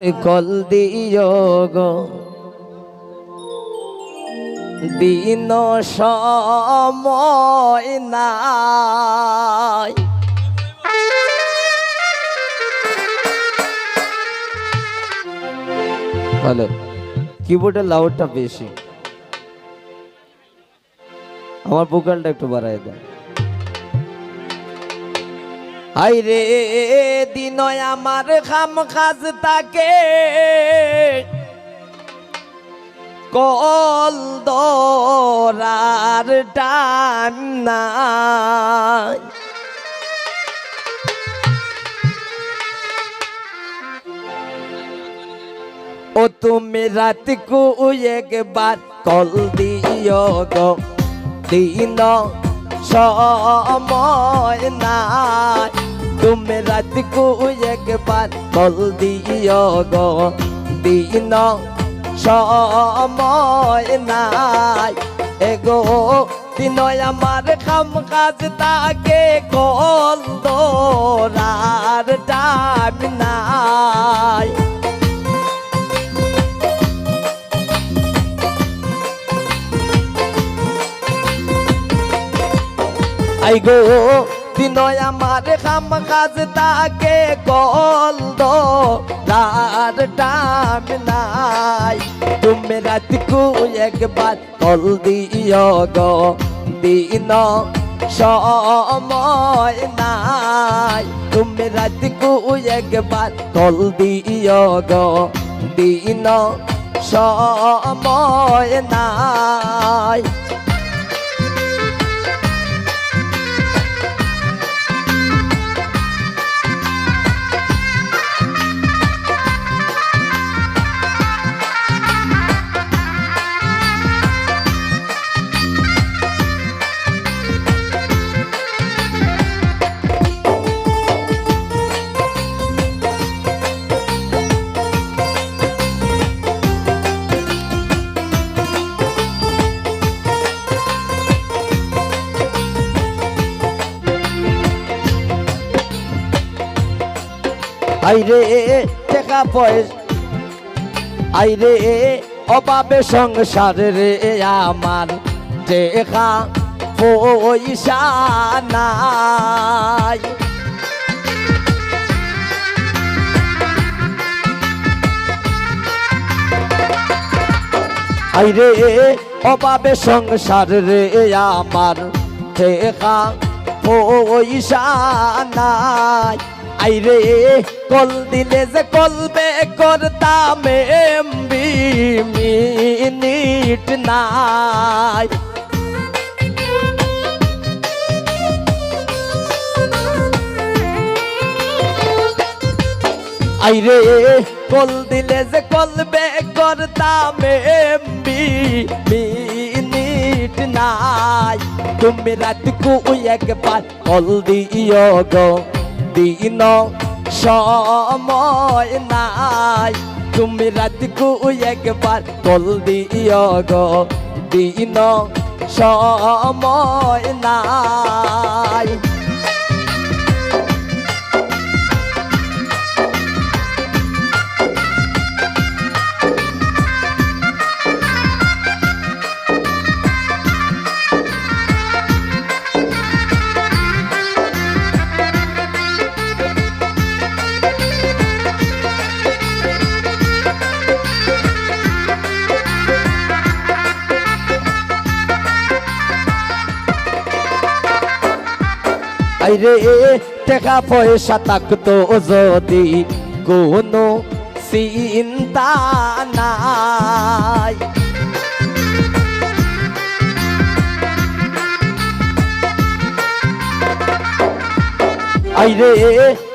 call দিও গো দিন সময় নাই ভালো কিবোর্ডের লাউডটা বেশি আমার ভোকালটা একটু বাড়ায় দেয় হাই রে দিন আমার খাম খাজ তাকে কল দরার টান নাই ও তুমি রাত কো একবার কল দিও গো দিন সময় নাই তুমি রাত কো একবার কল দিও গো দিন সময় নাই এগো দিন আমার কাম কাজ তাকে কল দরার টাইম নাই আই গো দিন আমার কাম কাজ তাকে কল দরার টাইম নাই তুমি রাত কো একবার কল দিও গো দিন সময় নাই তুমি রাত কো একবার কল দিও গো দিন সময় নাই আইরে টাকা পয়সা আইরে অভাবে সংসার রে আমার টাকা পয়সা নাই আইরে অভাবে সংসার রে আমার টাকা পয়সা নাই আইরে কল দিলে যে কলবে করতাম এমবি মিনিট নাই আইরে কল দিলে যে কলবে করতাম এমবি মিনিট নাই তুমি রাত কো একবার কল দিও গো দিন সময় নাই তুমি রাত কো একবার কল দিও গো দিন সময় নাই আইরে টাকা পয়সা থাকতো যদি কোনো চিন্তা নাই আইরে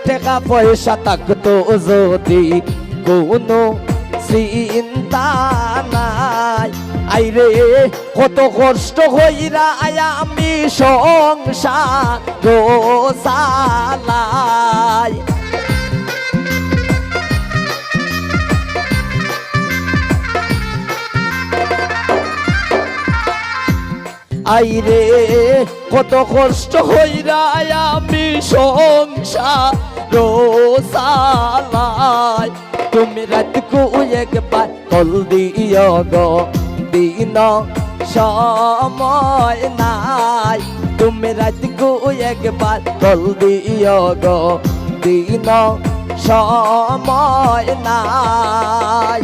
টাকা পয়সা থাকতো যদি কোনো চিন্তা নাই আইরে কত কষ্ট হইরা আমি সংসার চালাই আইরে কত কষ্ট হইরা আমি সংসার চালাই তুমি রাতকু একবার কল দিও গো দিন সময় নাই তুমি রাতকু একবার কল দিও গো দিন সময় নাই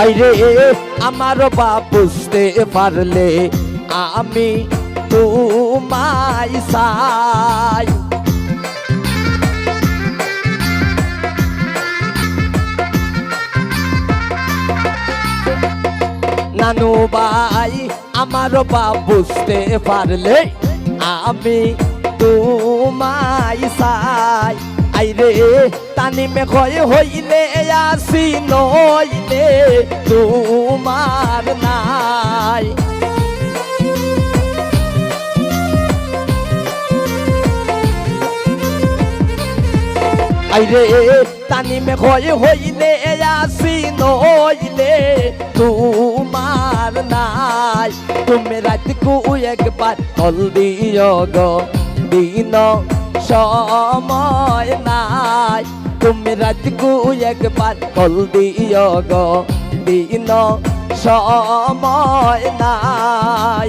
আইরে আমার বাপ বুঝতে পারলে আমি তোমায় চাই নানু ভাই আমার বাপ বুঝতে পারলে আমি তোমায় চাই আইরে তানি মেঘয় হইলে আসি নইলে তোমার নাই আইরে তানি মেঘয় হইলে আসি নইলে তোমার নাই তুমি রাতকু একবার কল দিও গো দিন সময় নাই তুমি রাতকু একবার কল দিও গো দিন সময় নাই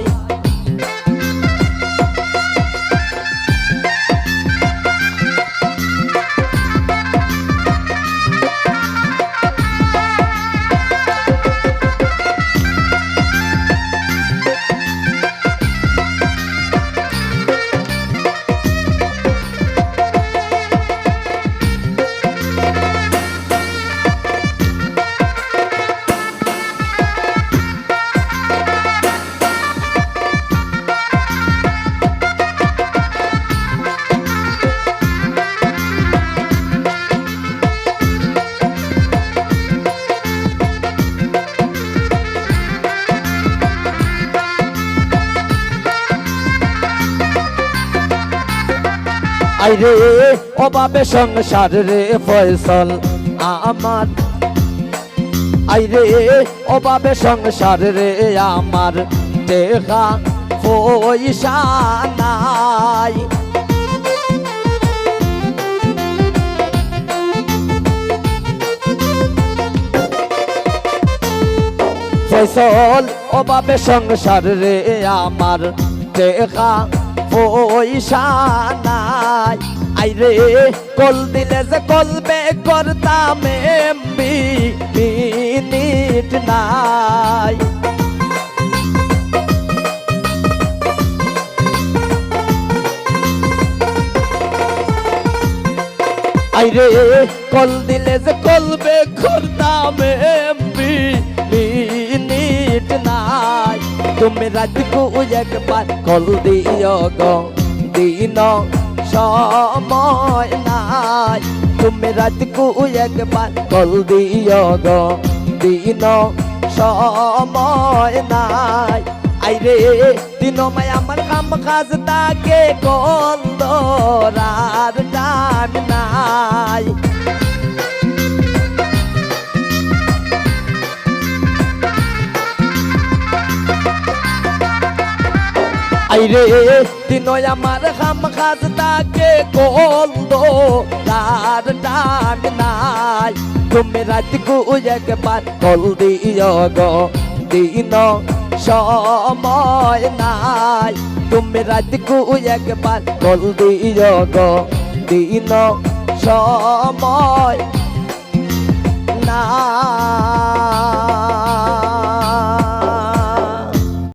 আইরে অভাবে সংসার রে ফয়সল আমার আইরে অভাবে সংসার রে আমার টেকা পয়সা নাই ফয়সল অভাবে সংসার রে আমার টেকা পয়সা নাই আইরে কল দিলে যে কলবে করতাম এমবি মিনিট নাই আইরে কল দিলে যে কলবে করতাম এমবি মিনিট নাই তুমি রাতকু একবার কল দিও গো দিন সময় নাই তুমি রাতকু একবার কল দিও গো দিন সময় নাই আইরে দিন মায় আমার কাম কাজ তাকে কল ধরার টাইম নাই আইরে দিন আমার কাম কাজ তাকে কল ধরার টাইম নাই তুমি রাতকু একবার কল দিও গো দিন সময় নাই তুমি রাতকু একবার কল দিও গো দিন সময় নাই